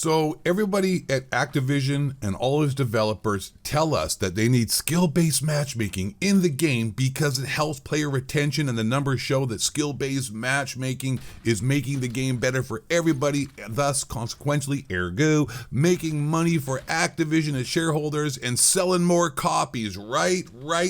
So everybody at Activision and all its developers tell us that they need skill-based matchmaking in the game because it helps player retention, and the numbers show that skill-based matchmaking is making the game better for everybody, thus consequentially, ergo, making money for Activision as shareholders and selling more copies, right?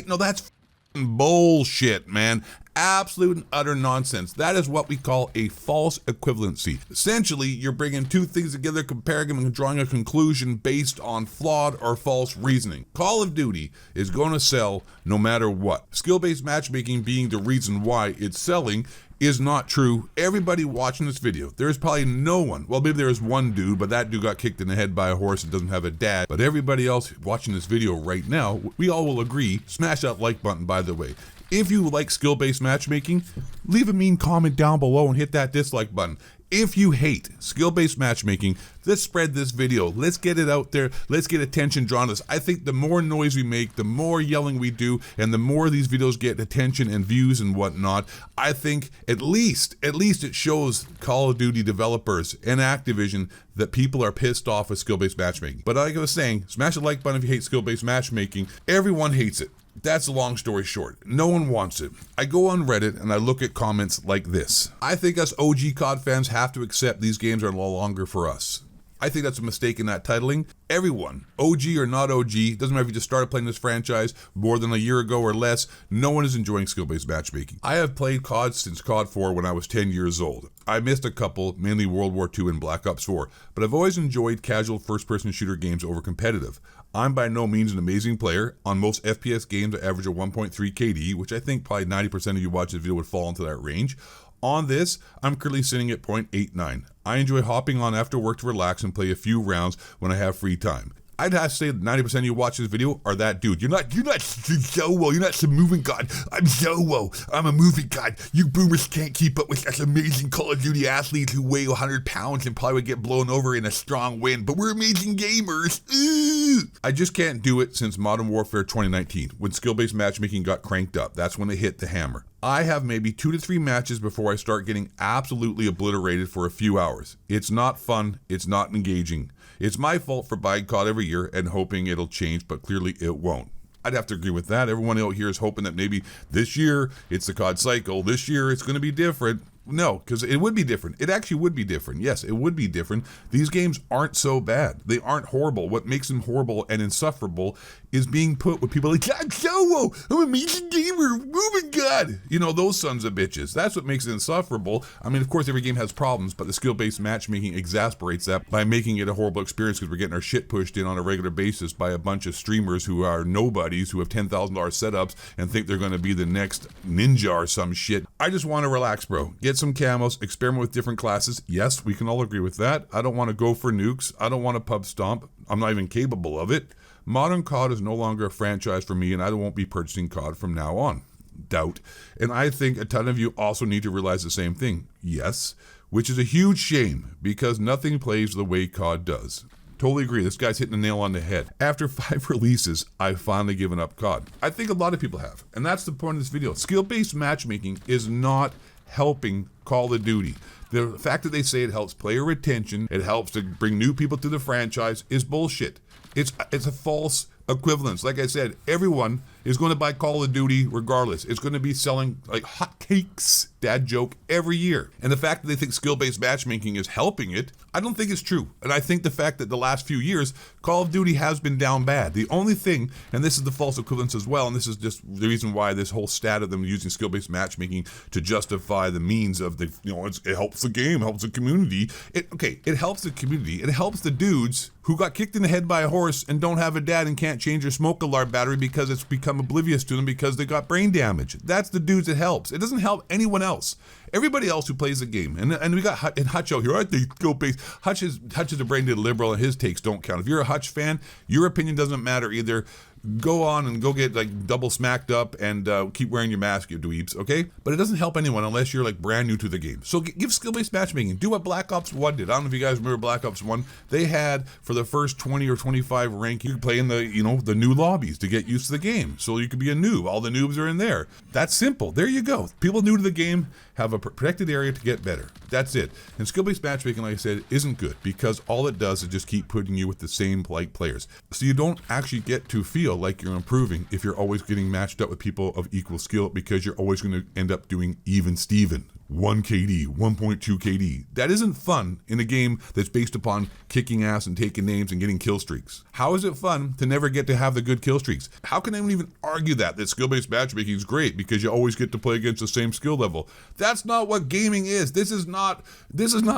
No, that's bullshit, man. Absolute and utter nonsense. That is what we call a false equivalency. Essentially, you're bringing two things together, comparing them, and drawing a conclusion based on flawed or false reasoning. Call of Duty is going to sell no matter what. Skill-based matchmaking being the reason why it's selling is not true. Everybody watching this video, there's probably no one, well, maybe there's one dude, but that dude got kicked in the head by a horse and doesn't have a dad. But everybody else watching this video right now, we all will agree, smash that like button, by the way. If you like skill-based matchmaking, leave a mean comment down below and hit that dislike button. If you hate skill-based matchmaking, let's spread this video. Let's get it out there. Let's get attention drawn to this. I think the more noise we make, the more yelling we do, and the more these videos get attention and views and whatnot, I think at least it shows Call of Duty developers and Activision that people are pissed off with skill-based matchmaking. But like I was saying, smash the like button if you hate skill-based matchmaking. Everyone hates it. That's the long story short. No one wants it. I go on Reddit and I look at comments like this. I think us OG COD fans have to accept these games are no longer for us. I think that's a mistake in that titling. Everyone, OG or not OG, doesn't matter if you just started playing this franchise more than a year ago or less, no one is enjoying skill-based matchmaking. I have played COD since COD 4 when I was 10 years old. I missed a couple, mainly World War II and Black Ops 4, but I've always enjoyed casual first-person shooter games over competitive. I'm by no means an amazing player. On most FPS games, I average a 1.3 KD, which I think probably 90% of you watching this video would fall into that range. On this, I'm currently sitting at 0.89. I enjoy hopping on after work to relax and play a few rounds when I have free time. I'd have to say that 90% of you watching this video are that dude. You're not Zowo, you're not some moving god. I'm Zowo, I'm a moving god. You boomers can't keep up with us amazing Call of Duty athletes who weigh 100 pounds and probably would get blown over in a strong wind, but we're amazing gamers. Ooh. I just can't do it since Modern Warfare 2019, when skill-based matchmaking got cranked up. That's when it hit the hammer. I have maybe 2 to 3 matches before I start getting absolutely obliterated for a few hours. It's not fun, it's not engaging. It's my fault for buying COD every year and hoping it'll change, but clearly it won't. I'd have to agree with that. Everyone out here is hoping that maybe this year it's the COD cycle. This year it's going to be different. No, because it would be different. It actually would be different. Yes, it would be different. These games aren't so bad. They aren't horrible. What makes them horrible and insufferable is being put with people like, I'm Zowo, I'm an amazing gamer, oh my god. You know, those sons of bitches. That's what makes it insufferable. I mean, of course, every game has problems, but the skill-based matchmaking exasperates that by making it a horrible experience because we're getting our shit pushed in on a regular basis by a bunch of streamers who are nobodies, who have $10,000 setups and think they're going to be the next ninja or some shit. I just want to relax, bro. Get some camos, experiment with different classes. Yes, we can all agree with that. I don't want to go for nukes. I don't want to pub stomp. I'm not even capable of it. Modern COD is no longer a franchise for me, and I won't be purchasing COD from now on. Doubt. And I think a ton of you also need to realize the same thing. Yes, which is a huge shame because nothing plays the way COD does. Totally agree. This guy's hitting the nail on the head. After 5 releases, I've finally given up COD. I think a lot of people have. And that's the point of this video. Skill-based matchmaking is not helping Call of Duty. The fact that they say it helps player retention, it helps to bring new people to the franchise is bullshit. It's a false equivalence. Like I said, everyone is going to buy Call of Duty regardless. It's going to be selling like hotcakes, dad joke, every year. And the fact that they think skill-based matchmaking is helping it, I don't think it's true. And I think the fact that the last few years, Call of Duty has been down bad. The only thing, and this is the false equivalence as well, and this is just the reason why this whole stat of them using skill-based matchmaking to justify the means of the, you know, it helps the game, helps the community. It helps the community. It helps the dudes who got kicked in the head by a horse and don't have a dad and can't change their smoke alarm battery because it's become oblivious to them because they got brain damage. That's the dudes it helps. It doesn't help anyone else. Everybody else who plays the game, and we got Hutch out here, aren't they skill-based? Hutch is a brain dead liberal and his takes don't count. If you're a Hutch fan, your opinion doesn't matter either. Go on and go get like double smacked up and keep wearing your mask, you dweebs, okay? But it doesn't help anyone unless you're like brand new to the game. So give skill-based matchmaking. Do what Black Ops 1 did. I don't know if you guys remember Black Ops 1. They had, for the first 20 or 25 rank, you could play in the, you know, the new lobbies to get used to the game. So you could be a noob. All the noobs are in there. That's simple. There you go. People new to the game have a protected area to get better. That's it. And skill-based matchmaking, like I said, isn't good because all it does is just keep putting you with the same like players. So you don't actually get to feel like you're improving if you're always getting matched up with people of equal skill, because you're always going to end up doing even Steven. 1 KD, 1.2 KD. That isn't fun in a game that's based upon kicking ass and taking names and getting kill streaks. How is it fun to never get to have the good kill streaks? How can anyone even argue that skill-based matchmaking is great because you always get to play against the same skill level? That's not what gaming is. This is not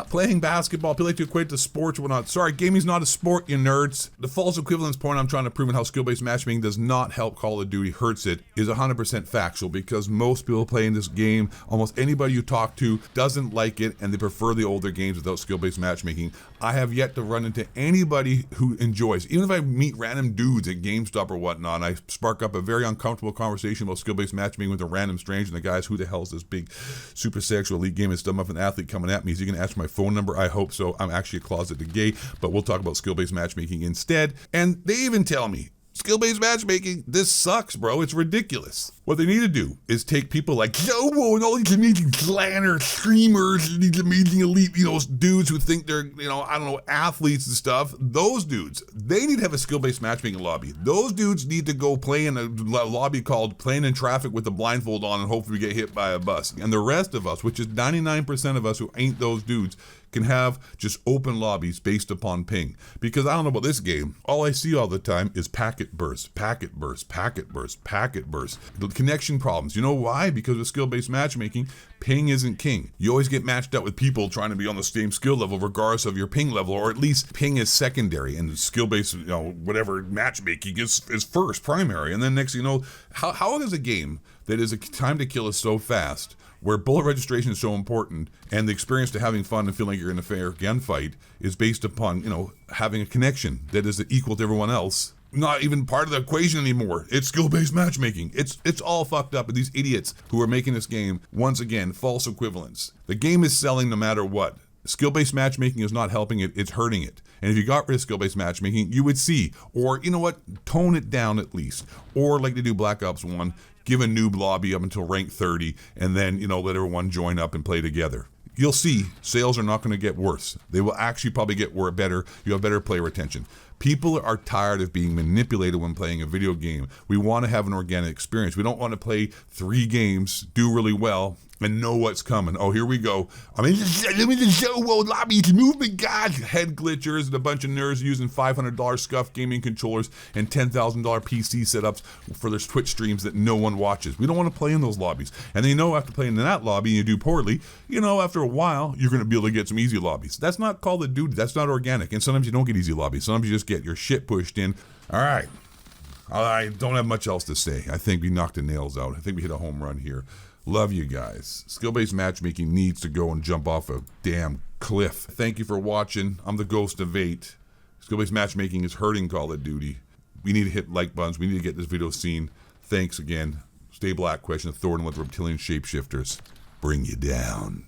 playing basketball. People like to equate to sports or whatnot. Sorry, gaming's not a sport, you nerds. The false equivalence point I'm trying to prove in how skill-based matchmaking does not help Call of Duty, hurts it, is 100% factual, because most people playing this game, almost anybody you talk to doesn't like it, and they prefer the older games without skill-based matchmaking. I have yet to run into anybody who enjoys, even if I meet random dudes at GameStop or whatnot, I spark up a very uncomfortable conversation about skill-based matchmaking with a random stranger, and the guy's, who the hell is this big super sexual elite game and stuff of an athlete coming at me? Is he gonna ask for my phone number? I hope so. I'm actually a closeted gay, but we'll talk about skill-based matchmaking instead. And they even tell me, skill-based matchmaking, this sucks, bro. It's ridiculous. What they need to do is take people like Zobo and all these amazing glamour streamers and these amazing elite, dudes who think they're, athletes and stuff. Those dudes, they need to have a skill-based matchmaking lobby. Those dudes need to go play in a lobby called Playing in Traffic with the blindfold on and hopefully get hit by a bus. And the rest of us, which is 99% of us who ain't those dudes, can have just open lobbies based upon ping. Because I don't know about this game, all I see all the time is packet bursts, packet bursts, packet bursts, packet bursts. The connection problems. You know why? Because with skill-based matchmaking, ping isn't king. You always get matched up with people trying to be on the same skill level regardless of your ping level, or at least ping is secondary and skill-based, whatever matchmaking is first, primary. And then next, how is a game that is a time to kill is so fast, where bullet registration is so important, and the experience to having fun and feeling like you're in a fair gunfight is based upon, having a connection that is equal to everyone else, not even part of the equation anymore. It's skill-based matchmaking. It's all fucked up, and these idiots who are making this game, once again, false equivalence. The game is selling no matter what. Skill-based matchmaking is not helping it, it's hurting it. And if you got rid of skill-based matchmaking, you would see, or tone it down at least. Or like they do Black Ops 1, give a noob lobby up until rank 30, and then, let everyone join up and play together. You'll see sales are not going to get worse. They will actually probably get better. You have better player retention. People are tired of being manipulated when playing a video game. We want to have an organic experience. We don't want to play 3 games, do really well, and know what's coming. Oh, here we go. I'm in the Zobo lobby, it's movement god. Head glitchers and a bunch of nerds using $500 scuffed gaming controllers and $10,000 PC setups for their Twitch streams that no one watches. We don't want to play in those lobbies. And after playing in that lobby and you do poorly, after a while, you're going to be able to get some easy lobbies. That's not Call of Duty. That's not organic. And sometimes you don't get easy lobbies. Sometimes you just get your shit pushed in. All right. I don't have much else to say. I think we knocked the nails out. I think we hit a home run here. Love you guys. Skill-based matchmaking needs to go and jump off a damn cliff. Thank you for watching. I'm the Ghost of 8. Skill-based matchmaking is hurting Call of Duty. We need to hit like buttons. We need to get this video seen. Thanks again. Stay black. Question of Thornton with reptilian shapeshifters. Bring you down.